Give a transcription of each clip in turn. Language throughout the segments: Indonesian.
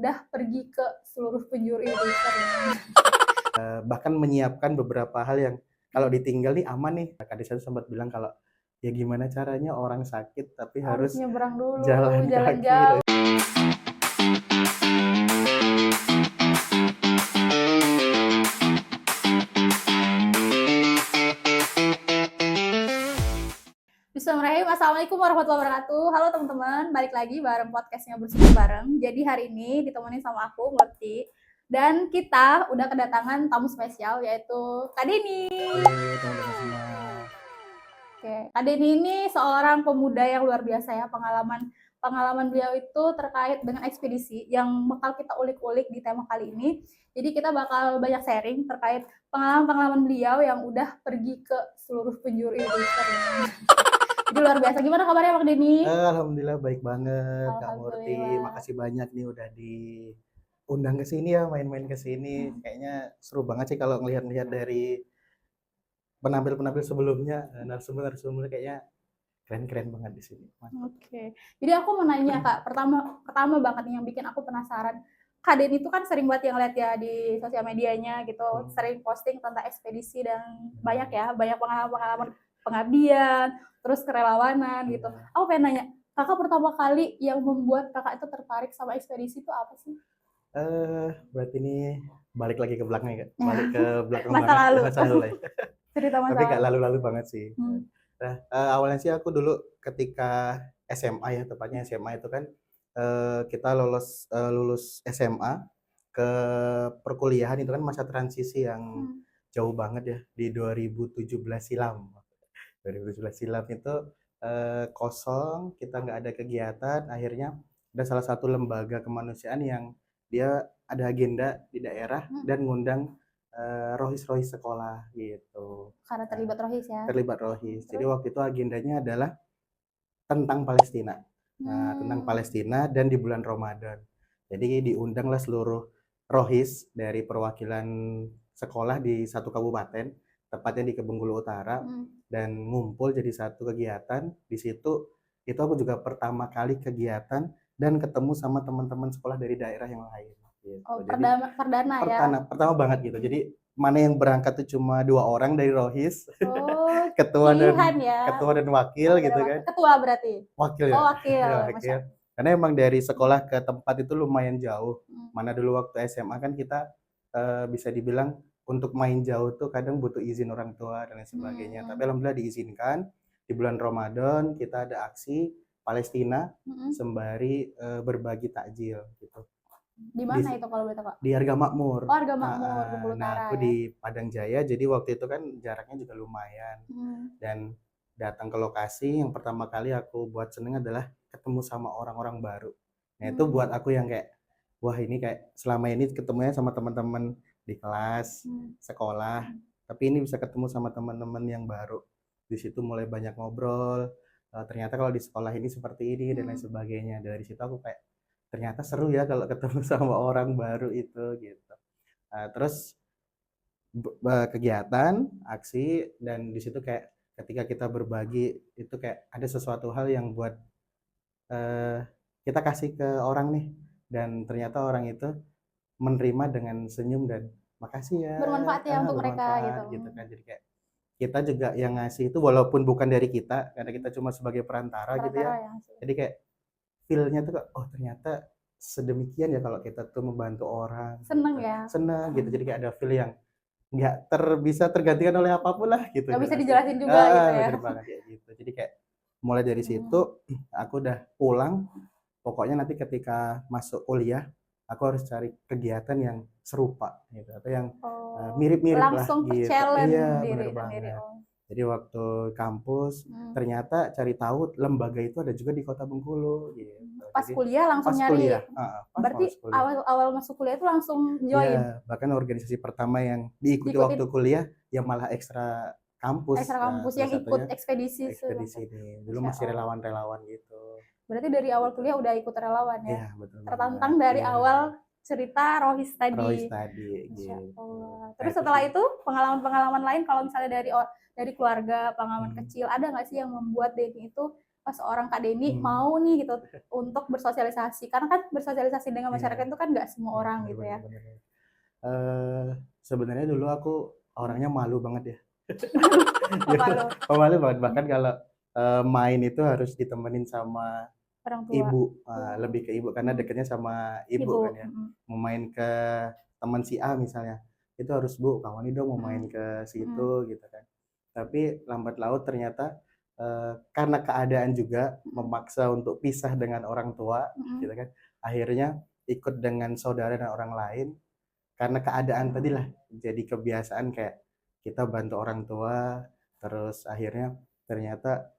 udah pergi ke seluruh penjuru Indonesia. Bahkan menyiapkan beberapa hal yang kalau ditinggal nih aman nih. Kak Desa sempat bilang kalau ya gimana caranya orang sakit tapi harus nyebrang dulu, jalan jalan kaki. jauh. Bismillahirrahmanirrahim. Assalamualaikum warahmatullahi wabarakatuh. Halo teman-teman, balik lagi bareng podcastnya Bersama Bareng. Jadi hari ini ditemenin sama aku, Murti. Dan kita udah kedatangan tamu spesial yaitu Kak Denny. Teman-teman semua. Oke, Kak Denny ini seorang pemuda yang luar biasa ya. Pengalaman beliau itu terkait dengan ekspedisi yang bakal kita ulik-ulik di tema kali ini. Jadi kita bakal banyak sharing terkait pengalaman-pengalaman beliau yang udah pergi ke seluruh penjuru Indonesia. Jadi luar biasa. Gimana kabarnya Kak Denny? Alhamdulillah baik banget Kak Murti. Alhamdulillah. Makasih banyak nih udah diundang ke sini ya, main-main ke sini. Kayaknya seru banget sih kalau ngelihat-lihat dari penampil-penampil sebelumnya, narasumber-narasumber kayaknya keren-keren banget di sini. Oke. Jadi aku mau nanya Kak, pertama banget nih yang bikin aku penasaran. Kak Denny itu kan sering banget yang lihat ya di sosial medianya gitu, sering posting tentang ekspedisi dan banyak pengalaman-pengalaman pengabdian, terus kerelawanan gitu. Aku pengen nanya, Kakak pertama kali yang membuat Kakak itu tertarik sama ekspedisi itu apa sih? Berarti ini balik lagi ke belakang ya, Kak? Balik ke belakang Masa banget, lalu. masa lalu lah ya. Cerita masa Tapi gak lalu. lalu-lalu banget sih. Nah, awalnya sih aku dulu ketika SMA ya, tepatnya SMA itu kan kita lulus SMA ke perkuliahan itu kan masa transisi yang jauh banget ya di 2017 silam. 2017 silam itu kosong, kita nggak ada kegiatan, akhirnya ada salah satu lembaga kemanusiaan yang dia ada agenda di daerah dan ngundang rohis-rohis sekolah gitu. Karena terlibat rohis ya. Terlibat rohis. Jadi waktu itu agendanya adalah tentang Palestina. Nah, tentang Palestina dan di bulan Ramadan. Jadi diundanglah seluruh rohis dari perwakilan sekolah di satu kabupaten, tepatnya di Kebengkulu Utara, dan ngumpul jadi satu kegiatan. Di situ itu aku juga pertama kali kegiatan dan ketemu sama teman-teman sekolah dari daerah yang lain. Gitu. Oh, Jadi perdana ya? pertama banget gitu. Jadi mana yang berangkat tuh cuma 2 orang dari rohis. Oh, ketua pilihan ya. dan wakil gitu kan. Ketua berarti. Wakil ya. Oh, wakil. Wakil. Karena emang dari sekolah ke tempat itu lumayan jauh. Mana dulu waktu SMA kan kita bisa dibilang untuk main jauh tuh kadang butuh izin orang tua dan lain sebagainya. Tapi alhamdulillah diizinkan. Di bulan Ramadan kita ada aksi Palestina sembari berbagi takjil gitu. Di mana itu kalau boleh tahu, Kak? Di Harga Makmur. Oh, Harga Makmur, Bengkulu Utara. Nah, aku ya? di Padang Jaya, jadi waktu itu kan jaraknya juga lumayan. Dan datang ke lokasi, yang pertama kali aku buat seneng adalah ketemu sama orang-orang baru. Nah, itu buat aku yang kayak, wah ini kayak selama ini ketemunya sama teman-teman di kelas, sekolah, tapi ini bisa ketemu sama teman-teman yang baru. Di situ mulai banyak ngobrol, ternyata kalau di sekolah ini seperti ini dan lain sebagainya. Dari situ aku kayak, ternyata seru ya kalau ketemu sama orang baru itu gitu. Terus kegiatan, aksi, dan di situ kayak ketika kita berbagi itu kayak ada sesuatu hal yang buat kita kasih ke orang nih, dan ternyata orang itu menerima dengan senyum dan makasih ya. Bermanfaat ya untuk mereka gitu kan. Jadi kayak kita juga yang ngasih itu walaupun bukan dari kita karena kita cuma sebagai perantara gitu ya. Jadi kayak feel-nya tuh oh ternyata sedemikian ya kalau kita tuh membantu orang. Seneng gitu. ya? Seneng gitu. Jadi kayak ada feel yang nggak bisa tergantikan oleh apapun lah gitu. Nggak bisa dijelasin juga gitu ya? Bener banget kayak gitu. Jadi kayak mulai dari situ aku udah pulang. Pokoknya nanti ketika masuk kuliah aku harus cari kegiatan yang serupa gitu atau yang mirip-mirip lah langsung gitu. challenge Iya, diri bener sendiri. banget. Jadi waktu kampus ternyata cari tahu lembaga itu ada juga di Kota Bengkulu gitu. Pas Jadi, kuliah langsung pas nyari. kuliah, Berarti awal masuk kuliah itu langsung join. Iya, bahkan organisasi pertama yang diikuti waktu kuliah yang malah ekstra kampus. Ekstra kampus yang ikut ekspedisi ini. Dulu masih relawan-relawan gitu. Berarti dari awal kuliah udah ikut relawan ya? Iya, betul. Tertantang dari awal cerita rohis tadi. Rohis tadi Masya gitu. Allah. Terus setelah itu pengalaman-pengalaman lain kalau misalnya dari keluarga, pengalaman kecil, ada nggak sih yang membuat Denny itu seorang Kak Denny mau nih gitu untuk bersosialisasi, karena kan bersosialisasi dengan masyarakat itu kan nggak semua orang gitu ya. Sebenarnya dulu aku orangnya malu banget ya. Malu. Pemalu banget, bahkan kalau main itu harus ditemenin sama Orang tua. ibu, lebih ke ibu karena deketnya sama ibu kan ya. Mau main ke teman si A misalnya, itu harus Bu, kawan ini dong mau main ke situ gitu kan. Tapi lambat laut ternyata karena keadaan juga memaksa untuk pisah dengan orang tua gitu kan. Akhirnya ikut dengan saudara dan orang lain. Karena keadaan tadilah jadi kebiasaan kayak kita bantu orang tua, terus akhirnya ternyata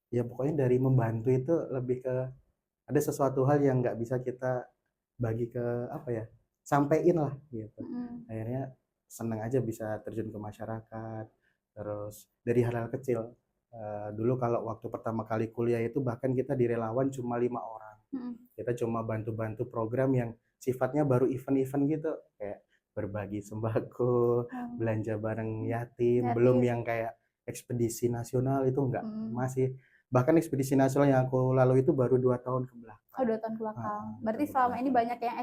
ya pokoknya dari membantu itu lebih ke ada sesuatu hal yang nggak bisa kita bagi ke apa ya, sampein lah gitu. Akhirnya senang aja bisa terjun ke masyarakat, terus dari hal-hal kecil. Dulu kalau waktu pertama kali kuliah itu bahkan kita di relawan cuma 5 orang. Kita cuma bantu-bantu program yang sifatnya baru event-event gitu, kayak berbagi sembako, belanja bareng yatim, belum yang kayak ekspedisi nasional itu enggak, masih. Bahkan ekspedisi nasional yang aku lalui itu baru 2 tahun ke belakang. Oh, 2 tahun ke belakang. Berarti selama ini banyak yang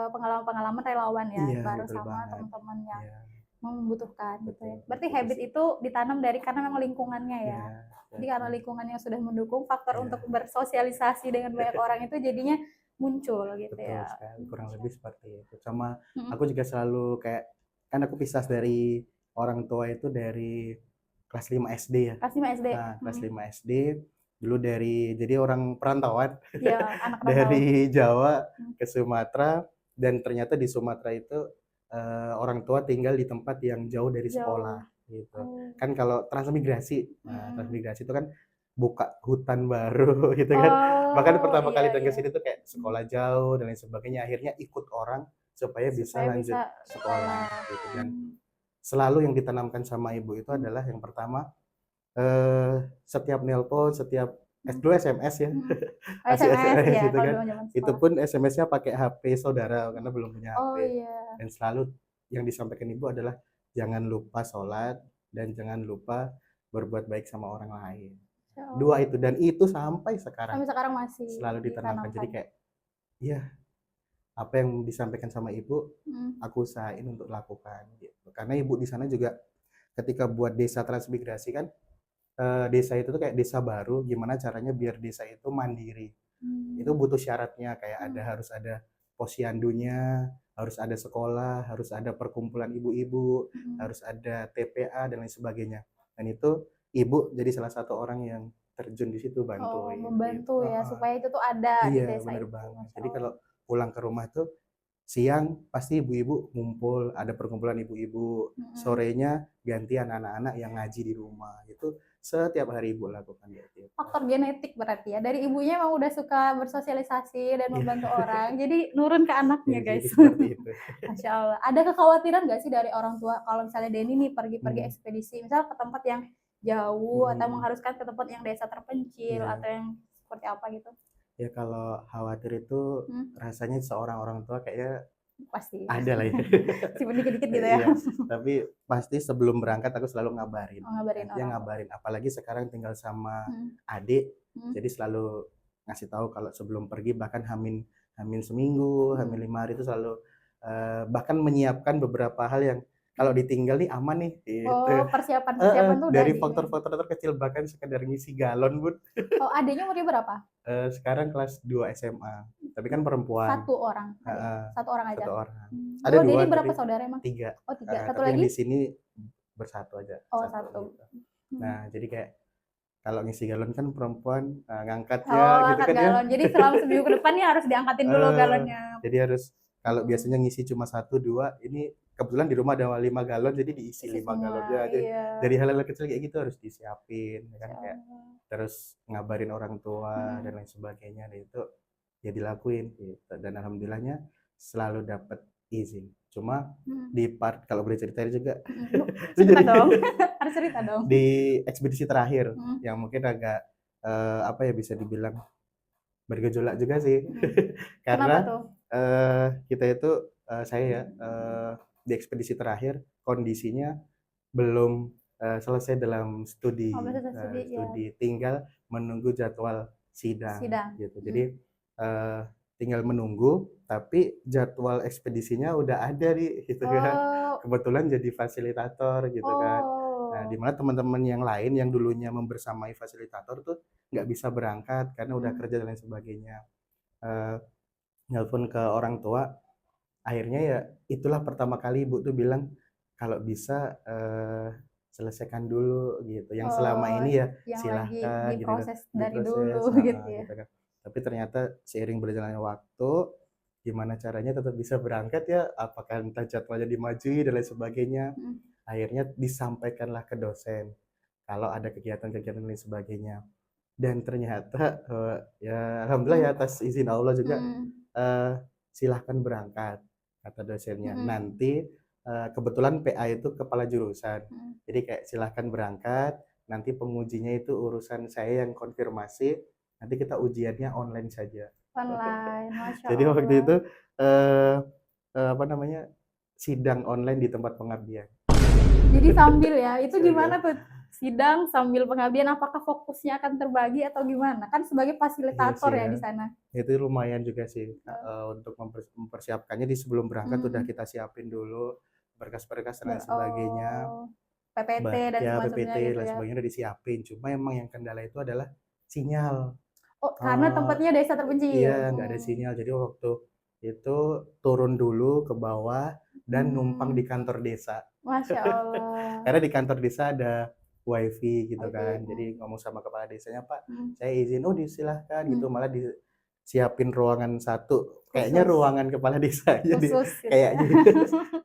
pengalaman-pengalaman relawan ya, Iya, bareng betul sama banget. teman-teman yang Iya. membutuhkan gitu ya. Betul, Berarti betul habit sih. itu ditanam dari karena memang lingkungannya ya. Iya, Jadi karena lingkungannya sudah mendukung, faktor Iya. untuk bersosialisasi dengan banyak orang itu jadinya muncul gitu Betul ya. sekali, kurang lebih seperti itu. Sama aku juga selalu kayak kan aku pisah dari orang tua itu dari kelas 5 SD ya. Kelas 5 SD. Nah, kelas 5 SD dulu jadi orang perantauan Iya, anak rantau. dari Jawa ke Sumatera, dan ternyata di Sumatera itu orang tua tinggal di tempat yang jauh dari sekolah gitu. Kan kalau transmigrasi, transmigrasi itu kan buka hutan baru gitu kan. Bahkan pertama kali datang ke sini tuh kayak sekolah jauh dan lain sebagainya, akhirnya ikut orang supaya bisa lanjut sekolah gitu. Dan selalu yang ditanamkan sama ibu itu adalah yang pertama, setiap nelpon, setiap dulu SMS ya. Masih SMS ya, gitu kalau kan. zaman-zaman Itu sekolah. pun SMS-nya pakai HP saudara karena belum punya Oh HP. iya. Dan selalu yang disampaikan ibu adalah jangan lupa sholat dan jangan lupa berbuat baik sama orang lain. Dua itu, dan itu sampai sekarang. Sampai sekarang masih Selalu ditanamkan. Jadi kayak ya apa yang disampaikan sama ibu aku usahain untuk lakukan gitu. Karena ibu di sana juga ketika buat desa transmigrasi kan, desa itu tuh kayak desa baru, gimana caranya biar desa itu mandiri. Itu butuh syaratnya kayak harus ada posyandunya, harus ada sekolah, harus ada perkumpulan ibu-ibu, harus ada TPA dan lain sebagainya. Dan itu ibu jadi salah satu orang yang terjun di situ bantuin. Membantu ya supaya itu tuh ada di Iya, desa bener itu. banget. Jadi kalau pulang ke rumah tuh siang pasti ibu-ibu ngumpul, ada perkumpulan ibu-ibu. Sorenya gantian anak-anak yang ngaji di rumah. Itu setiap hari ibu lakukan gitu. Faktor genetik berarti ya. Dari ibunya emang udah suka bersosialisasi dan membantu orang. Jadi nurun ke anaknya, guys. Seperti itu. Masya Allah. Ada kekhawatiran nggak sih dari orang tua kalau misalnya Denny nih pergi-pergi ekspedisi, misal ke tempat yang jauh atau mengharuskan ke tempat yang desa terpencil atau yang seperti apa gitu? Ya kalau khawatir itu rasanya seorang orang tua kayaknya pasti ada lah ya. Simpen dikit-dikit gitu ya. Iya, tapi pasti sebelum berangkat aku selalu ngabarin. Ngabarin. Apalagi sekarang tinggal sama adik, jadi selalu ngasih tahu kalau sebelum pergi, bahkan hamin seminggu, hamin 5 hari itu selalu bahkan menyiapkan beberapa hal yang kalau ditinggal nih aman nih gitu. Persiapan tuh dari faktor-faktor terkecil, bahkan sekedar ngisi galon Bun. Adiknya umurnya berapa? Sekarang kelas 2 SMA, tapi kan perempuan. Satu orang aja. Satu orang. Ada dua. Jadi berapa saudara emang? 3. Oh 3. Satu tapi lagi? Yang di sini bersatu aja. Satu. Gitu. Nah jadi kayak kalau ngisi galon kan perempuan ngangkatnya gitu angkat kan galon. ya. Jadi selama seminggu ke depan nih harus diangkatin dulu galonnya. Jadi harus, kalau biasanya ngisi cuma 1-2, ini kebetulan di rumah ada 5 galon, jadi diisi 5 galonnya aja. Dari hal-hal kecil kayak gitu harus disiapin, kan kayak terus ngabarin orang tua dan lain sebagainya, dan itu ya dilakuin gitu. Dan alhamdulillahnya selalu dapat izin. Cuma di part kalau boleh ceritain juga, cerita dong. Harus cerita dong. Di ekspedisi terakhir yang mungkin agak apa ya, bisa dibilang bergejolak juga sih. Karena kita itu saya di ekspedisi terakhir kondisinya belum selesai dalam studi, tinggal menunggu jadwal sidang gitu. Jadi tinggal menunggu, tapi jadwal ekspedisinya udah ada nih gitu kan. Kebetulan jadi fasilitator gitu kan. Nah, di mana teman-teman yang lain yang dulunya membersamai fasilitator tuh nggak bisa berangkat karena udah kerja dan lain sebagainya. Nelpon ke orang tua, akhirnya ya itulah pertama kali ibu tuh bilang kalau bisa selesaikan dulu gitu. Yang selama ini ya yang silahkan lagi gitu kan, diproses dari dulu gitu ya. gitu kan. Tapi ternyata seiring berjalannya waktu, gimana caranya tetap bisa berangkat ya, apakah entah jadwalnya dimajui dan lain sebagainya. Akhirnya disampaikanlah ke dosen kalau ada kegiatan-kegiatan dan lain sebagainya. Dan ternyata ya alhamdulillah ya atas izin Allah juga silahkan berangkat kata dosennya. Nanti kebetulan PA itu kepala jurusan. Jadi kayak silahkan berangkat, nanti pengujinya itu urusan saya yang konfirmasi, nanti kita ujiannya online saja. Online, Masya Jadi Allah. waktu itu apa namanya, sidang online di tempat pengabdian. Jadi sambil ya, itu gimana tuh sidang sambil pengabdian, apakah fokusnya akan terbagi atau gimana? Kan sebagai fasilitator ya di sana. Itu lumayan juga sih untuk mempersiapkannya di sebelum berangkat udah kita siapin dulu berkas-berkas dan lain sebagainya. PPT dan ya semacamnya PPT gitu dan ya. sebagainya udah disiapin. Cuma emang yang kendala itu adalah sinyal. Karena tempatnya desa terpencil. Iya, nggak ada sinyal. Jadi waktu itu turun dulu ke bawah dan numpang di kantor desa. Masya Allah. Karena di kantor desa ada wifi gitu kan. Jadi ngomong sama kepala desanya, Pak, saya izin, disilahkan gitu. Malah disiapin ruangan satu. Kayaknya ruangan kepala desa aja gitu kayaknya.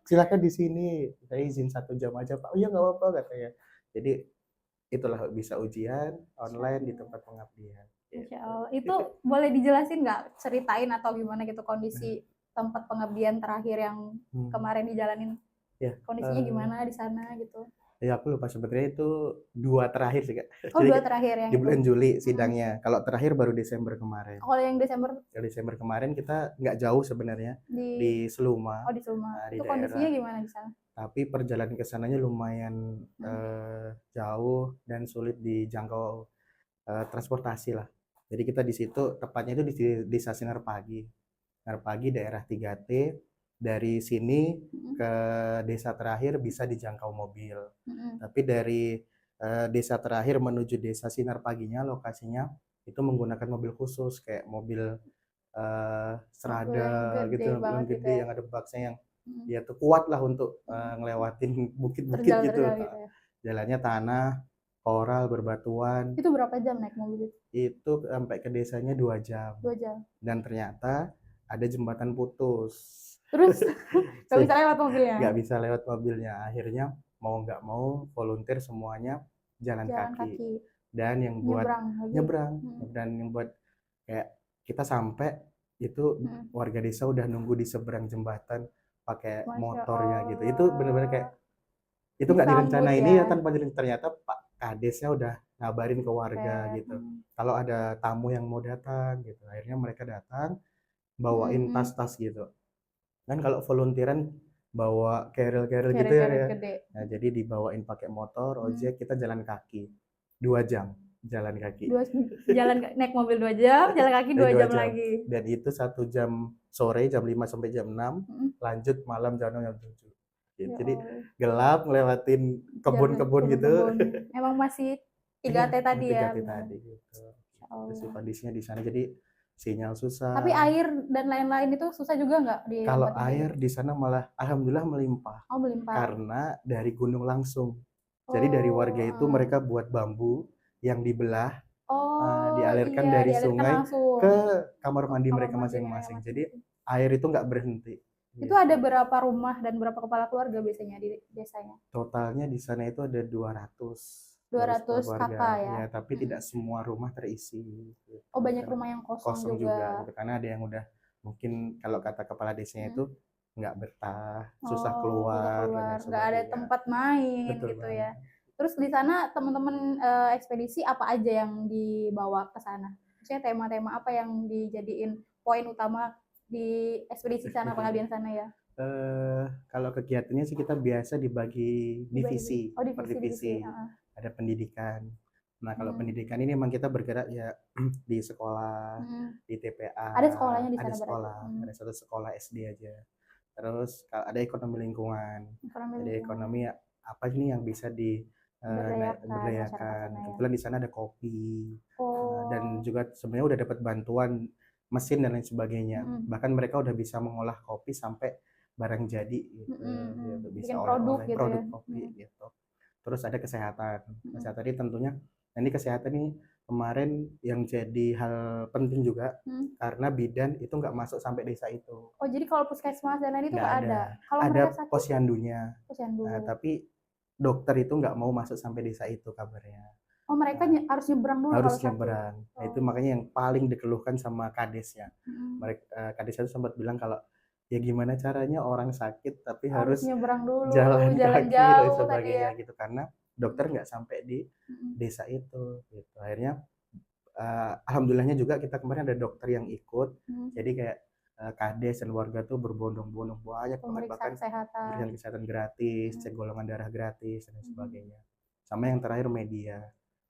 Silahkan di sini. Saya izin 1 jam aja, Pak. Oh iya nggak apa-apa katanya. Jadi itulah bisa ujian online di tempat pengabdian. Insya Allah. Itu boleh dijelasin nggak, ceritain atau gimana gitu kondisi tempat pengabdian terakhir yang kemarin dijalanin? Kondisinya gimana di sana gitu? Ya aku lupa sebenarnya itu 2 terakhir sih Kak. Jadi 2 terakhir yang di bulan Juli sidangnya. Kalau terakhir baru Desember kemarin. Kalau yang Desember? Yang Desember kemarin kita nggak jauh sebenarnya di Seluma. Di Seluma. Di itu kondisinya gimana di sana? Tapi perjalanan ke sananya lumayan jauh dan sulit dijangkau transportasi lah. Jadi kita di situ tepatnya itu di Desa Sinar Pagi. Sinar Pagi daerah 3T. Dari sini ke desa terakhir bisa dijangkau mobil. Tapi dari desa terakhir menuju Desa Sinar Paginya lokasinya itu menggunakan mobil khusus kayak mobil serada gitu, yang gede yang ada boxnya yang dia tuh kuat lah untuk ngelewatin bukit-bukit gitu. Jalannya tanah, koral, berbatuan. Itu berapa jam naik mobil itu? Itu sampai ke desanya 2 jam. 2 jam. Dan ternyata ada jembatan putus. Terus nggak bisa lewat mobilnya? Nggak bisa lewat mobilnya. Akhirnya mau nggak mau volunteer semuanya jalan kaki. Dan yang buat nyebrang. Dan yang buat kayak kita sampai itu warga desa udah nunggu di seberang jembatan pakai motornya gitu. Itu benar-benar kayak itu nggak direncanain ya tanpa ternyata Pak Kadesnya udah ngabarin ke warga gitu. Kalau ada tamu yang mau datang gitu. Akhirnya mereka datang bawain tas-tas gitu. Kan kalau volunteeran bawa carrier gitu ya. Nah, jadi dibawain pakai motor, ojek, kita jalan kaki 2 jam jalan kaki. Naik mobil 2 jam, jalan kaki 2 jam lagi. Dan itu 1 jam sore jam 5 sampai jam 6, lanjut malam jam 7. Jadi gelap ngelewatin kebun-kebun gitu. Emang masih 3T tadi ya. 3T tadi gitu. Terus kondisinya di sana jadi sinyal susah. Tapi air dan lain-lain itu susah juga nggak? Kalau air di sana malah alhamdulillah melimpah. Melimpah. Karena dari gunung langsung. Jadi dari warga itu mereka buat bambu yang dibelah, dialirkan dari sungai ke kamar mandi mereka masing-masing. Jadi air itu nggak berhenti. Itu ada berapa rumah dan berapa kepala keluarga biasanya di desanya? Totalnya di sana itu ada 200 kakak ya. Tapi tidak semua rumah terisi. Gitu. Banyak rumah yang kosong juga. Gitu. Karena ada yang udah mungkin kalau kata kepala desanya itu nggak betah, susah keluar. Nggak ada tempat main gitu ya. Terus di sana teman-teman ekspedisi apa aja yang dibawa ke sana? Maksudnya tema-tema apa yang dijadiin poin utama di ekspedisi sana, pengabdian sana ya? Kalau kegiatannya sih kita biasa dibagi divisi. Per divisi. Ada pendidikan, Nah, kalau pendidikan ini memang kita bergerak ya di sekolah, di TPA, Ada sekolahnya di ada sana berarti? sekolah, ada satu sekolah SD aja. Terus ada ekonomi lingkungan. Ekonomi Jadi lingkungan. ekonomi apa ini yang bisa Berdayakan masyarakat berdayakan. sana ya. Kebetulan di sana ada kopi, dan Oh. juga sebenarnya udah dapat bantuan mesin dan lain sebagainya. Bahkan mereka udah bisa mengolah kopi sampai barang jadi gitu, gitu. Bisa Bikin produk oleh-oleh gitu ya. produk kopi gitu. Terus ada kesehatan. Kesehatan ini tentunya, nah ini kesehatan ini kemarin yang jadi hal penting juga karena bidan itu nggak masuk sampai desa itu. Oh, jadi kalau puskesmas dan lain itu Nggak nggak ada. ada? Kalau Ada mereka sakit? posyandunya. Posyandu. Tapi dokter itu nggak mau masuk sampai desa itu kabarnya. Oh, mereka harus nyebrang dulu Harus kalau sakit? nyebrang. Nah, itu makanya yang paling dikeluhkan sama kadesnya. Kadesnya itu sempat bilang kalau ya gimana caranya orang sakit tapi harus nyebrang dulu, jalan jalan kaki dan jauh tadi ya. sebagainya gitu, karena dokter nggak sampai di desa itu gitu. Akhirnya alhamdulillahnya juga kita kemarin ada dokter yang ikut. Jadi kayak kades dan warga tuh berbondong-bondong banyak banget, bahkan pemeriksaan kesehatan gratis, cek golongan darah gratis dan sebagainya. Sama yang terakhir media.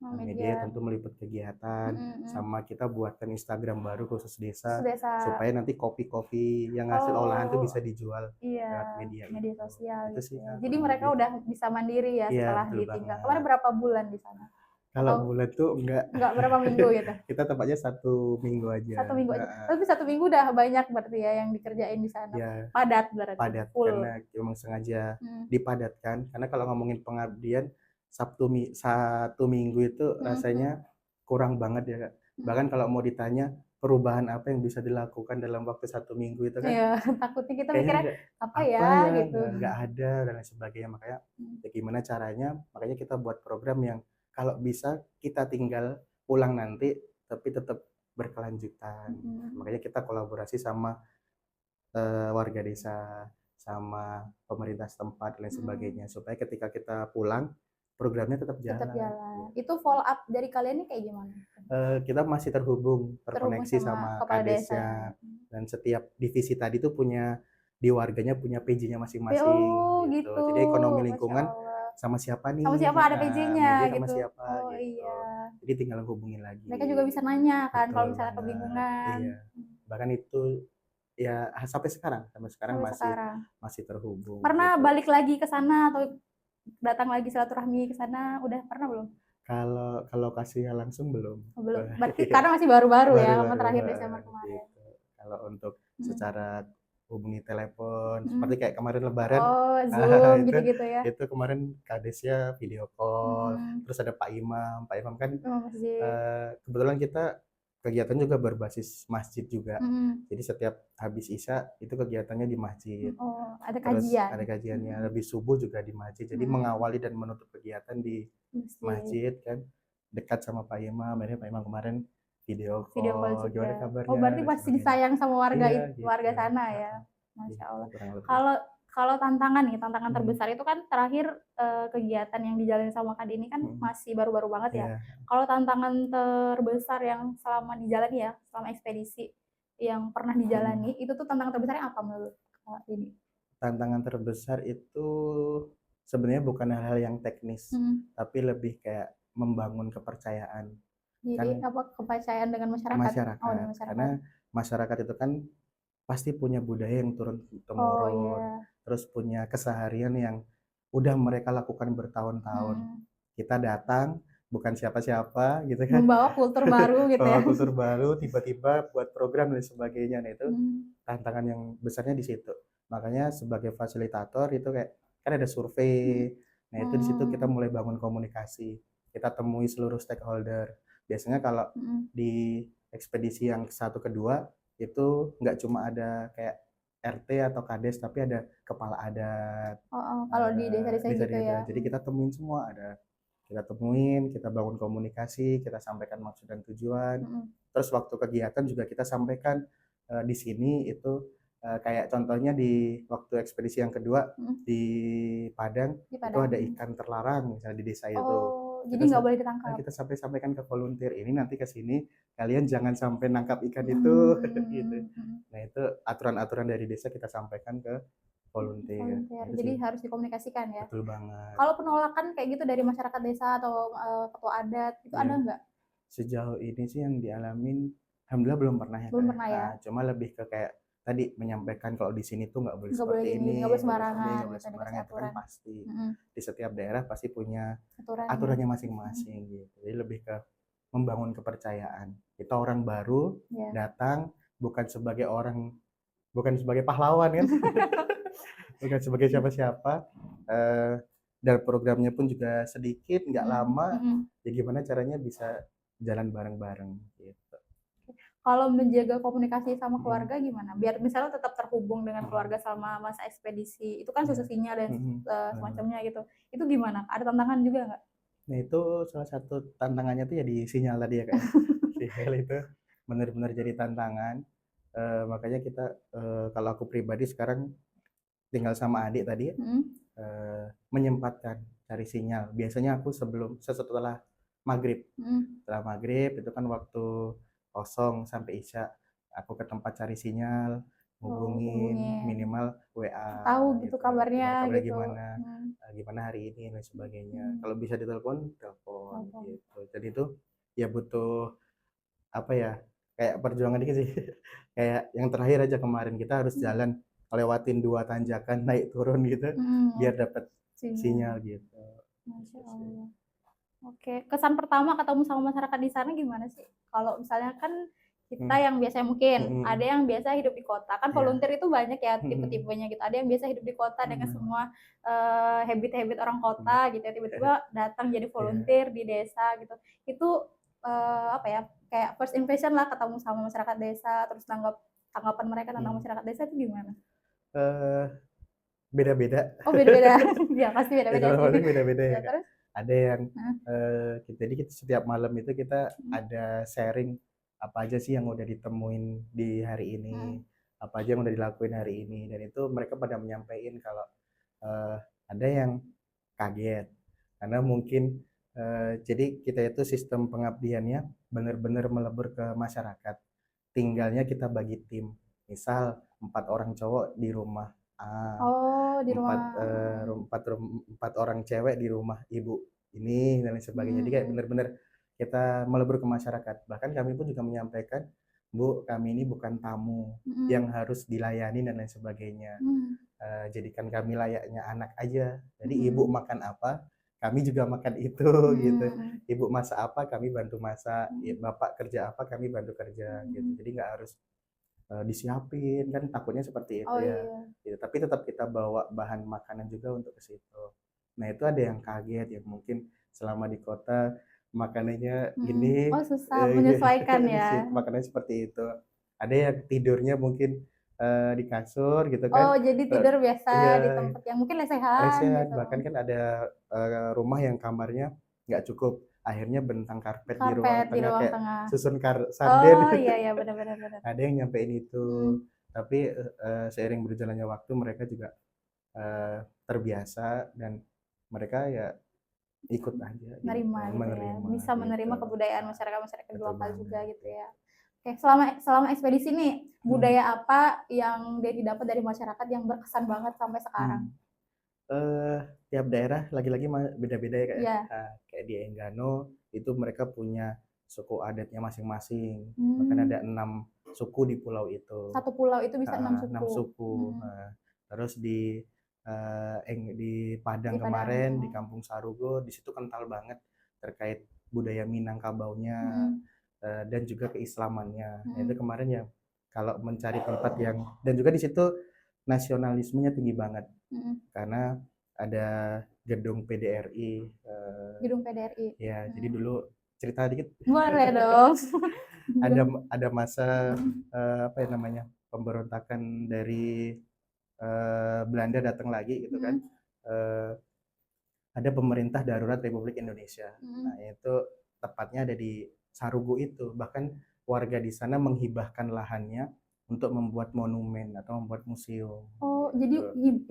Media tentu meliput kegiatan, sama kita buatkan Instagram baru khusus desa, supaya nanti kopi-kopi yang hasil olahan itu bisa dijual lewat media sosial itu gitu sih. ya. Jadi mereka udah bisa mandiri ya Iya, setelah betul ditinggal. banget. Kemarin berapa bulan di sana? Kalau bulan tuh enggak berapa minggu gitu? Kita tempatnya 1 minggu aja. 1 minggu aja. Tapi 1 minggu udah banyak berarti ya yang dikerjain di sana. Ya, Padat berarti. padat Full. karena memang sengaja dipadatkan. Karena kalau ngomongin pengabdian, 1 minggu itu rasanya kurang banget ya, Kak. Bahkan kalau mau ditanya perubahan apa yang bisa dilakukan dalam waktu 1 minggu itu kan, Iya, takutnya kita kayaknya mikirnya apa ya gitu. nggak ada dan lain sebagainya. Makanya ya gimana caranya, makanya kita buat program yang kalau bisa kita tinggal pulang nanti tapi tetap berkelanjutan. Makanya kita kolaborasi sama warga desa, sama pemerintah setempat dan lain sebagainya, supaya ketika kita pulang programnya tetap jalan. Itu follow up dari kalian ini kayak gimana? Kita masih terkoneksi sama kadesnya, dan setiap divisi tadi tuh di warganya punya PJ-nya masing-masing gitu. Jadi ekonomi lingkungan sama siapa nih? Sama siapa ada PJ-nya sama gitu. siapa gitu. Jadi tinggal hubungin lagi. Mereka juga bisa nanya kan kalau misalnya banget. kebingungan. Iya. Bahkan itu ya sampai sekarang masih terhubung. Pernah gitu. balik lagi ke sana atau datang lagi silaturahmi ke sana? Udah pernah belum? Kalau lokasinya langsung belum. Berarti karena masih baru-baru ya, terakhir Desember kemarin. Gitu. Kalau untuk secara hubungi telepon, seperti kayak kemarin Lebaran. Zoom gitu-gitu ya. Itu kemarin kadesnya video call, terus ada Pak Imam kan kebetulan kita kegiatan juga berbasis masjid juga. Jadi setiap habis Isya itu kegiatannya di masjid. Ada Terus kajian. ada kajiannya, habis subuh juga di masjid. Jadi mengawali dan menutup kegiatan di masjid kan, dekat sama Pak Imam. Akhirnya Pak Imam kemarin video call juga. Gimana kabarnya? Berarti pasti disayang sama warga sana ya. Masya Allah. Kalau tantangan terbesar itu kan terakhir kegiatan yang dijalani sama Kak Deni kan masih baru-baru banget ya. Kalau tantangan terbesar yang selama dijalani ya, selama ekspedisi yang pernah dijalani, itu tuh tantangan terbesarnya apa menurut Kak Deni? Tantangan terbesar itu sebenarnya bukan hal-hal yang teknis, tapi lebih kayak membangun kepercayaan. Jadi kepercayaan dengan masyarakat? Karena masyarakat itu kan pasti punya budaya yang turun-temurun, terus punya keseharian yang udah mereka lakukan bertahun-tahun. Kita datang bukan siapa-siapa gitu kan, membawa kultur baru gitu ya. Kultur baru, tiba-tiba buat program dan sebagainya. Nah itu tantangan yang besarnya di situ. Makanya sebagai fasilitator itu kayak kan ada survei. Nah itu di situ kita mulai bangun komunikasi. Kita temui seluruh stakeholder. Biasanya kalau di ekspedisi yang 1 kedua itu nggak cuma ada kayak RT atau Kades, tapi ada kepala adat. Kalau di desa-desa gitu ya. Jadi kita temuin semua, kita bangun komunikasi, kita sampaikan maksud dan tujuan. Terus waktu kegiatan juga kita sampaikan di sini itu kayak contohnya di waktu ekspedisi yang kedua di Padang, itu ada ikan terlarang misalnya di desa itu. Jadi nggak boleh ditangkap. Kita sampaikan ke volunteer ini nanti ke sini kalian jangan sampai nangkap ikan itu gitu. Nah itu aturan-aturan dari desa kita sampaikan ke volunteer. Volunteer. Itu Jadi sih, harus dikomunikasikan ya. betul banget. Kalau penolakan kayak gitu dari masyarakat desa atau ketua adat itu ada Ya, nggak? sejauh ini sih yang dialamin, alhamdulillah belum pernah ya Belum kak ya. pernah ya. Cuma lebih ke kayak tadi menyampaikan kalau di sini tuh nggak boleh Nggak boleh seperti gini, ini, nggak boleh nggak boleh ini, sembarangan nggak boleh gitu, dikasih sembarangan, itu kan aturan. pasti. Mm-mm. Di setiap daerah pasti punya Aturannya. aturannya masing-masing gitu. Jadi lebih ke membangun kepercayaan. Kita orang baru Ya. datang bukan sebagai orang, bukan sebagai pahlawan kan, bukan sebagai siapa-siapa. Eh, dan programnya pun juga sedikit, nggak lama. Ya gimana caranya bisa jalan bareng-bareng gitu. Kalau menjaga komunikasi sama keluarga gimana? Biar misalnya tetap terhubung dengan keluarga selama masa ekspedisi. Itu kan susah sinyal dan semacamnya gitu. Itu gimana? Ada tantangan juga nggak? Nah itu salah satu tantangannya tuh ya di sinyal tadi ya kak ya. Sinyal itu benar-benar jadi tantangan. Makanya kita kalau aku pribadi sekarang tinggal sama adik tadi menyempatkan cari sinyal. Biasanya aku setelah maghrib, setelah maghrib itu kan waktu kosong sampai isya, aku ke tempat cari sinyal, hubungin minimal WA tahu gitu gitu, kabarnya kabarnya gitu. gimana hari ini dan sebagainya. Kalau bisa ditelepon, telepon gitu. Jadi itu ya butuh apa ya, kayak perjuangan dikit sih. Kayak yang terakhir aja kemarin kita harus jalan lewatin 2 tanjakan naik turun gitu biar dapat sinyal gitu. Masya Allah. Oke, kesan pertama ketemu sama masyarakat di sana gimana sih? Kalau misalnya kan kita yang biasanya mungkin ada yang biasa hidup di kota, kan volunteer itu banyak ya tipe-tipenya gitu. Ada yang biasa hidup di kota dengan semua habit-habit orang kota gitu ya, tiba-tiba datang jadi volunteer di desa gitu. Itu apa ya, kayak first impression lah ketemu sama masyarakat desa, terus tanggapan mereka tentang masyarakat desa itu gimana? Beda-beda. Oh beda-beda, ya pasti Ya beda-beda kalau sih. malam beda-beda ya Ya, kak. terus? Ada yang jadi kita setiap malam itu kita ada sharing apa aja sih yang udah ditemuin di hari ini, apa aja yang udah dilakuin hari ini, dan itu mereka pada menyampaikan kalau ada yang kaget karena mungkin jadi kita itu sistem pengabdiannya benar-benar melebur ke masyarakat. Tinggalnya kita bagi tim. Misal 4 orang cowok di rumah A, di empat rumah. empat orang cewek di rumah ibu ini dan lain sebagainya. Jadi kayak benar-benar kita melebur ke masyarakat. Bahkan kami pun juga menyampaikan, Bu, kami ini bukan tamu yang harus dilayani dan lain sebagainya. Jadikan kami layaknya anak aja. Jadi ibu makan apa, kami juga makan itu gitu. Ibu masak apa, kami bantu masak. Bapak kerja apa, kami bantu kerja gitu. Jadi nggak harus disiapin, kan takutnya seperti itu ya. Gitu. Tapi tetap kita bawa bahan makanan juga untuk ke situ. Nah itu ada yang kaget ya, mungkin selama di kota makanannya ini susah menyesuaikan ya. makanannya seperti itu. Ada yang tidurnya mungkin di kasur gitu kan. Jadi tidur biasa di Iya, tempat yang mungkin lesehan lesehan. gitu. Bahkan kan ada rumah yang kamarnya nggak cukup, akhirnya bentang karpet di ruang Karpet di tengah ruang kayak tengah. susun sarden. Iya benar-benar. Ada yang nyampein itu. Tapi seiring berjalannya waktu mereka juga terbiasa dan mereka ya ikut aja gitu, Menerima gitu ya. menerima Bisa menerima gitu. kebudayaan masyarakat Betul lokal juga banget. gitu ya. Oke, selama ekspedisi nih, budaya apa yang Dedi dapat dari masyarakat yang berkesan banget sampai sekarang? Tiap daerah lagi-lagi beda-beda ya kayak. Iya. Kayak di Enggano itu mereka punya suku adatnya masing-masing. Bahkan ada 6 suku di pulau itu. Satu pulau itu bisa 6 suku. 6 suku. Terus di Padang kemarin di Kampung Sarugo di situ kental banget terkait budaya Minangkabaunya dan juga keislamannya. Itu kemarin ya kalau mencari tempat yang, dan juga di situ nasionalismenya tinggi banget karena ada gedung PDRI. Gedung PDRI. Ya, jadi dulu cerita dikit. Boleh dong. ada masa apa ya namanya, pemberontakan dari Belanda datang lagi gitu kan. Ada pemerintah darurat Republik Indonesia. Nah itu tepatnya ada di Sarugo itu. Bahkan warga di sana menghibahkan lahannya untuk membuat monumen atau membuat museum. Jadi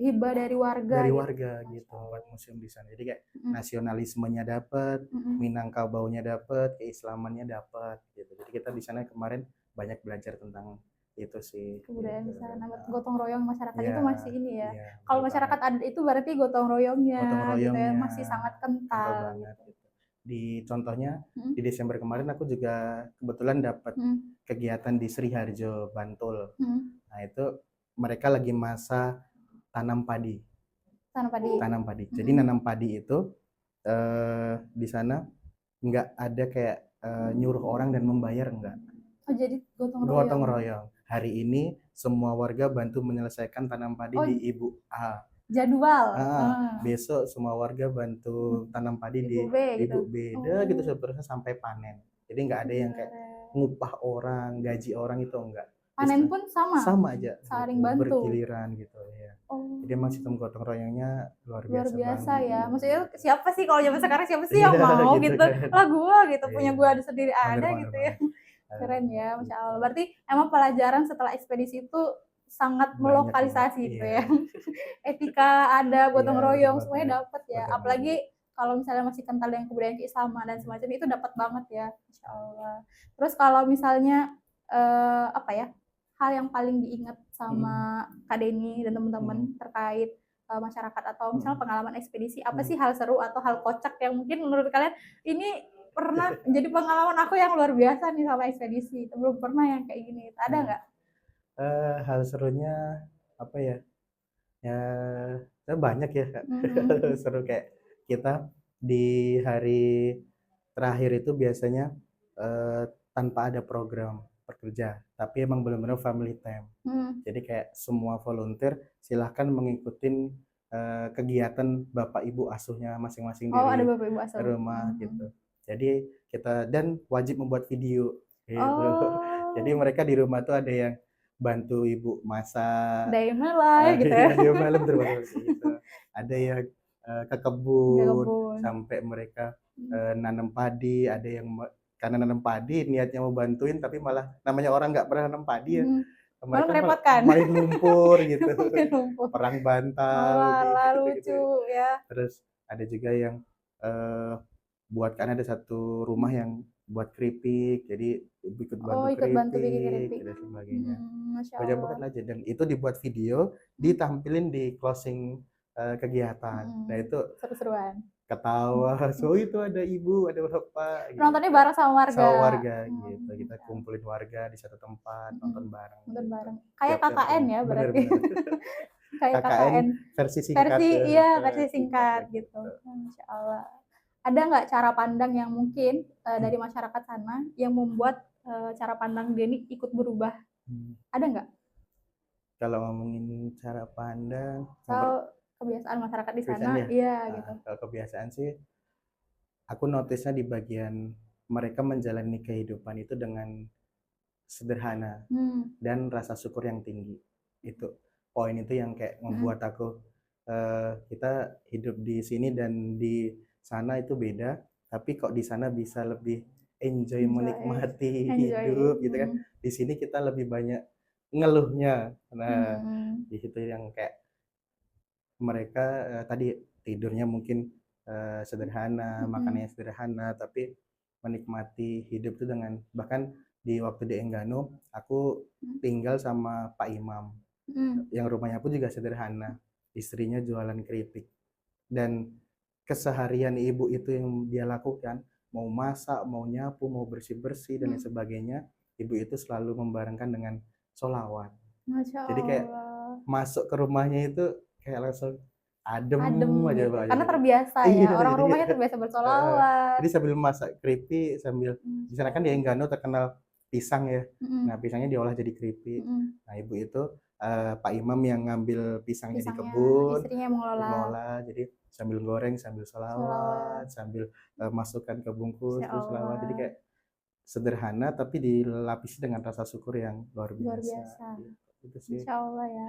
hibah dari warga. Dari warga gitu, membuat museum di sana. Jadi kayak nasionalismenya dapat, Minangkabaunya dapat, keislamannya dapat gitu. Jadi kita di sana kemarin banyak belajar tentang Itu sih. Kebudayaan di Gitu. sana, gotong royong masyarakat itu Iya, masih ini ya. iya, Kalau betul masyarakat banget. adat itu berarti gotong royongnya Gotong gitu ya, royongnya masih sangat kental kental banget gitu. gitu. Di contohnya Mhm, di Desember kemarin aku juga kebetulan dapat mhm, kegiatan di Sriharjo, Bantul. mhm. Nah, itu mereka lagi masa tanam padi, Tanam padi. tanam padi. Jadi Mhm. nanam padi itu di sana nggak ada kayak nyuruh orang dan membayar enggak. Oh jadi gotong Gotong royong. royong. Hari ini semua warga bantu menyelesaikan tanam padi Oh di Ibu A. jadwal. Besok semua warga bantu tanam padi di Ibu B gitu. Ibu B. Udah gitu Oh, seterusnya sampai panen. Jadi nggak ada yang kayak keren. ngupah orang, gaji orang itu enggak. Panen pun sama, Sama aja saling gitu, bantu. bergiliran gitu ya. Jadi emang Oh, sistem gotong royongnya luar luar biasa biasa banget. ya. Maksudnya siapa sih kalau zaman sekarang siapa sih Iya yang mau gitu gitu? kan. Lah gua gitu punya Iya, gua ada sendiri bener ada bener gitu ya. banget. Keren ya, Masya Gitu. Allah. Berarti emang pelajaran setelah ekspedisi itu sangat Banyak banget. melokalisasi gitu Iya. ya. Etika ada, Iya, gotong bener royong, banget. semuanya dapat ya. Bener Apalagi banget. kalau misalnya masih kental dengan kebudayaan keislaman dan semacam itu dapat banget ya, Masya Allah. Terus kalau misalnya apa ya, hal yang paling diingat Mm, sama Kak Denny dan teman-teman mm, terkait masyarakat atau misalnya mm, pengalaman ekspedisi, apa mm. sih hal seru atau hal kocak yang mungkin menurut kalian ini pernah jadi pengalaman aku yang luar biasa nih sama ekspedisi. Belum pernah yang kayak gini. Ada Nah, nggak? hal serunya apa ya? Ya, banyak ya, Kak. Mhm. Seru kayak kita di hari terakhir itu biasanya eh, tanpa ada program pekerja, tapi emang benar-benar family time. Hmm. Jadi kayak semua volunteer silahkan mengikuti kegiatan bapak ibu asuhnya masing-masing Oh, ada dari Bapak Ibu asuh. rumah gitu. Mhm. Jadi kita dan wajib membuat video gitu. Jadi Oh, mereka di rumah tuh ada yang bantu ibu masak, day in my life gitu ya. iya dia malam termasuk gitu. Ada yang ke Nggak kebun kebun. sampai mereka nanam padi, ada yang karena nanam padi niatnya mau bantuin tapi malah namanya orang nggak pernah nanam padi ya, Mhm. Malah mereka merepotkan. main lumpur gitu, Main numpuk. perang bantal Walah, gitu gitu. lucu ya. Terus ada juga yang eh, buat kan ada satu rumah yang buat keripik, jadi ikut Oh, bantu ikut bantu bikin keripik keripik. dan sebagainya. Masya Banyak Allah. banget lah dan itu dibuat video, ditampilin di closing kegiatan. Nah itu Seru-seruan. ketawa, so itu ada ibu, ada bapak Nontonnya gitu. bareng sama warga. Sama warga gitu. Kita kumpulin warga di satu tempat, nonton bareng Nonton gitu. bareng. Kayak Tiap-tiap KKN rumah. ya berarti. Bener-bener. Kayak KKN KKN. versi singkat Versi ya. iya, versi Singkat singkat lagi gitu. gitu. Masya Allah. Ada nggak cara pandang yang mungkin dari masyarakat sana yang membuat cara pandang Denny ikut berubah? Hmm. Ada nggak? Kalau ngomongin cara pandang, Atau kebiasaan masyarakat di sana? kebiasaan ya. Iya gitu. Nah, kalau kebiasaan sih, aku notice-nya di bagian mereka menjalani kehidupan itu dengan sederhana Hmm. dan rasa syukur yang tinggi. Itu poin itu yang kayak membuat aku kita hidup di sini dan di sana itu beda, tapi kok di sana bisa lebih enjoy Enjoy. menikmati Enjoy. hidup gitu kan. Di sini kita lebih banyak ngeluhnya. Nah, Hmm. di situ yang kayak mereka tadi tidurnya mungkin sederhana, makanannya sederhana, tapi menikmati hidup itu dengan bahkan di waktu di Enggano aku tinggal sama Pak Imam yang rumahnya pun juga sederhana, istrinya jualan keripik dan keseharian ibu itu yang dia lakukan mau masak, mau nyapu, mau bersih-bersih dan lain sebagainya, ibu itu selalu membarengkan dengan sholawat. Masya Jadi kayak Allah. masuk ke rumahnya itu kayak langsung adem Adem aja gitu. aja Karena gitu. terbiasa Iya, ya. Orang jadi rumahnya terbiasa bersolawat. jadi sambil masak keripik sambil di Masya sana kan di Allah. Enggano terkenal pisang ya. Nah, Mm-mm. pisangnya diolah jadi keripik. Mm-mm. Nah, ibu itu Pak Imam yang ngambil pisangnya di Pisangnya kebun, istrinya yang mengelola. diolah jadi sambil goreng, sambil Sholawat. sholawat, sambil masukkan ke bungkus Masya terus sholawat. Jadi Allah. kayak sederhana tapi dilapisi dengan rasa syukur yang luar Luar biasa. biasa. Itu sih. Masya Allah ya.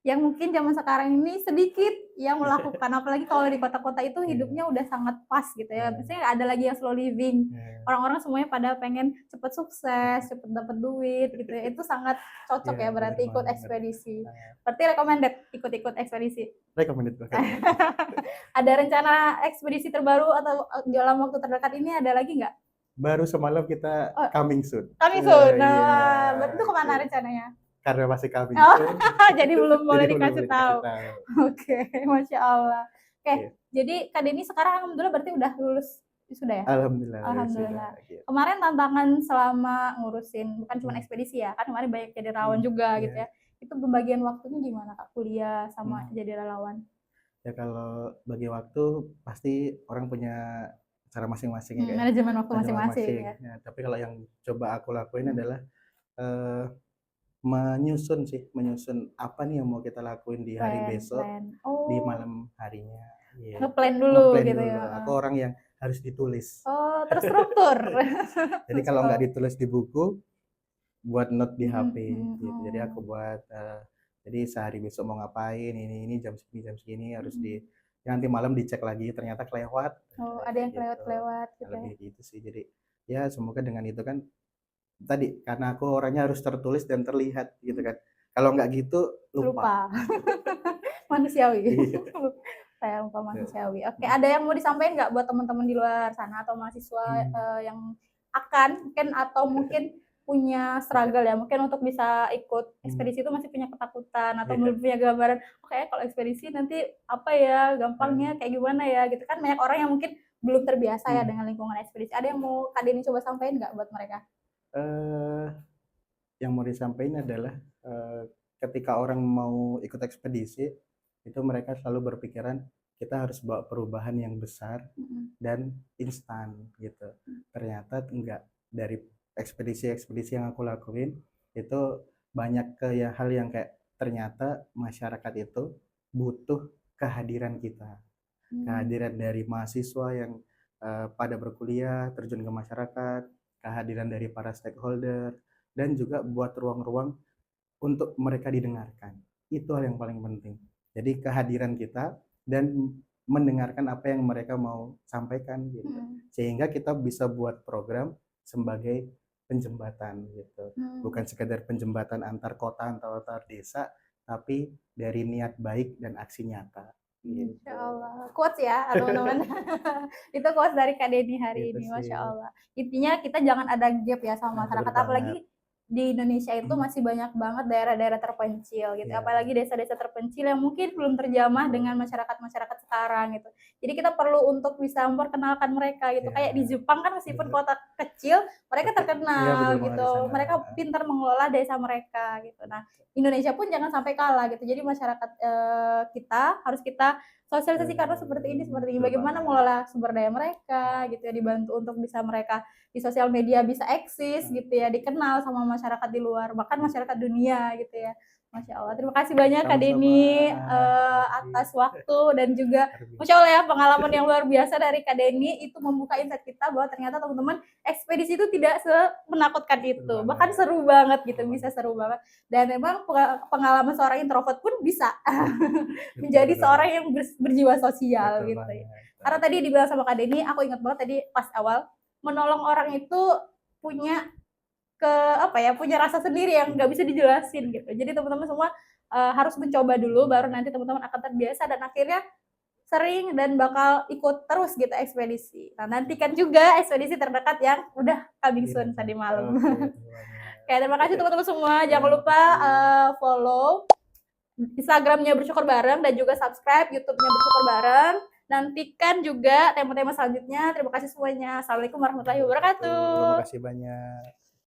Yang mungkin zaman sekarang ini sedikit yang melakukan, apalagi kalau di kota-kota itu hidupnya udah sangat pas gitu ya. Biasanya ada lagi yang slow living. Orang-orang semuanya pada pengen cepet sukses, cepet dapat duit gitu ya. Itu sangat cocok ya berarti ikut ekspedisi. Berarti recommended ikut-ikut ekspedisi. Recommended banget. Ada rencana ekspedisi terbaru atau dalam waktu terdekat ini ada lagi nggak? baru semalam kita Oh, coming soon. coming soon. Iya, Nah, berarti itu kemana gitu. rencananya? Karena masih coming Oh, soon, jadi belum jadi boleh belum dikasih boleh tahu. dikasih tahu. Oke, Masya Allah. Oke, Iya. jadi Kak Denny sekarang alhamdulillah berarti udah lulus sudah ya? Alhamdulillah, Alhamdulillah. sudah. Gitu. Kemarin tantangan selama ngurusin bukan cuma Hmm. ekspedisi ya, kan kemarin banyak jadi relawan juga gitu Iya. ya. Itu pembagian waktunya gimana Kak, kuliah sama Hmm. jadi relawan? Ya kalau bagi waktu pasti orang punya cara masing-masing ya, kayak Manajemen waktu manajemen masing-masing masing. ya. Ya, tapi kalau yang coba aku lakuin Hmm. adalah menyusun apa nih yang mau kita lakuin di hari besok, Plan. di Oh, malam harinya. Gitu. ngeplan dulu Ngeplan gitu dulu. ya. Aku orang yang harus ditulis. Oh, terstruktur. Jadi Masya kalau nggak Allah. ditulis di buku, buat note di HP gitu. Jadi aku Oh. buat jadi sehari besok mau ngapain, ini jam segini harus Mm-mm. nanti malam dicek lagi ternyata kelewat. Oh, ada Kayak yang gitu. kelewat-kelewat Nah, gitu ya. lebih gitu sih. Jadi ya semoga dengan itu kan tadi karena aku orangnya harus tertulis dan terlihat gitu kan. Kalau nggak gitu lupa. Lupa. Manusiawi. Iya. Saya lupa manusiawi. Oke, ada yang mau disampaikan nggak buat teman-teman di luar sana atau mahasiswa yang akan mungkin atau mungkin punya struggle ya, mungkin untuk bisa ikut ekspedisi itu masih punya ketakutan atau belum punya gambaran, oke kalau ekspedisi nanti apa ya, gampangnya kayak gimana ya gitu kan, banyak orang yang mungkin belum terbiasa ya dengan lingkungan ekspedisi. Ada yang mau Kak Denny coba sampaikan nggak buat mereka? Yang mau disampaikan adalah ketika orang mau ikut ekspedisi itu mereka selalu berpikiran kita harus bawa perubahan yang besar dan instan gitu. Ternyata enggak. Dari ekspedisi-ekspedisi yang aku lakuin itu banyak hal yang kayak ternyata masyarakat itu butuh kehadiran kita. Kehadiran dari mahasiswa yang pada berkuliah, terjun ke masyarakat, kehadiran dari para stakeholder, dan juga buat ruang-ruang untuk mereka didengarkan. Itu hal yang paling penting. Jadi kehadiran kita dan mendengarkan apa yang mereka mau sampaikan gitu. Sehingga kita bisa buat program sebagai penjembatan gitu. Bukan sekedar penjembatan antar kota, antar desa, tapi dari niat baik dan aksi nyata. Gitu. Masya Allah, quotes ya teman-teman. Itu quotes dari Kak Denny hari Gitu ini, sih. Masya Allah. Intinya kita jangan ada gap ya sama masyarakat, apalagi di Indonesia itu masih banyak banget daerah-daerah terpencil gitu, apalagi desa-desa terpencil yang mungkin belum terjamah dengan masyarakat-masyarakat sekarang gitu. Jadi kita perlu untuk bisa memperkenalkan mereka gitu. Kayak di Jepang kan meskipun kota kecil, mereka terkenal gitu. Mereka pintar mengelola desa mereka gitu. Nah, Indonesia pun jangan sampai kalah gitu. Jadi masyarakat kita harus kita sosialisasikan seperti ini. Bagaimana mengelola sumber daya mereka gitu ya, dibantu untuk bisa mereka di sosial media bisa eksis gitu ya, dikenal sama masyarakat di luar, bahkan masyarakat dunia gitu ya. Masya Allah. Terima kasih banyak Kak Denny atas waktu dan juga Masya Allah ya, pengalaman yang luar biasa dari Kak Denny itu membuka insight kita bahwa ternyata teman-teman ekspedisi itu tidak semenakutkan itu, bahkan seru banget gitu, bisa seru banget. Dan memang pengalaman seorang introvert pun bisa menjadi seorang yang berjiwa sosial gitu ya. Karena tadi dibilang sama Kak Denny, aku ingat banget tadi pas awal, menolong orang itu punya punya rasa sendiri yang nggak bisa dijelasin gitu. Jadi teman-teman semua harus mencoba dulu, baru nanti teman-teman akan terbiasa dan akhirnya sering dan bakal ikut terus gitu ekspedisi. Nah, nantikan juga ekspedisi terdekat yang udah coming soon tadi malam. Oke, terima kasih teman-teman semua. Jangan lupa follow Instagramnya Bersyukur Bareng dan juga subscribe YouTube-nya Bersyukur Bareng. Nantikan juga tema-tema selanjutnya. Terima kasih semuanya. Assalamualaikum warahmatullahi wabarakatuh. Terima kasih banyak.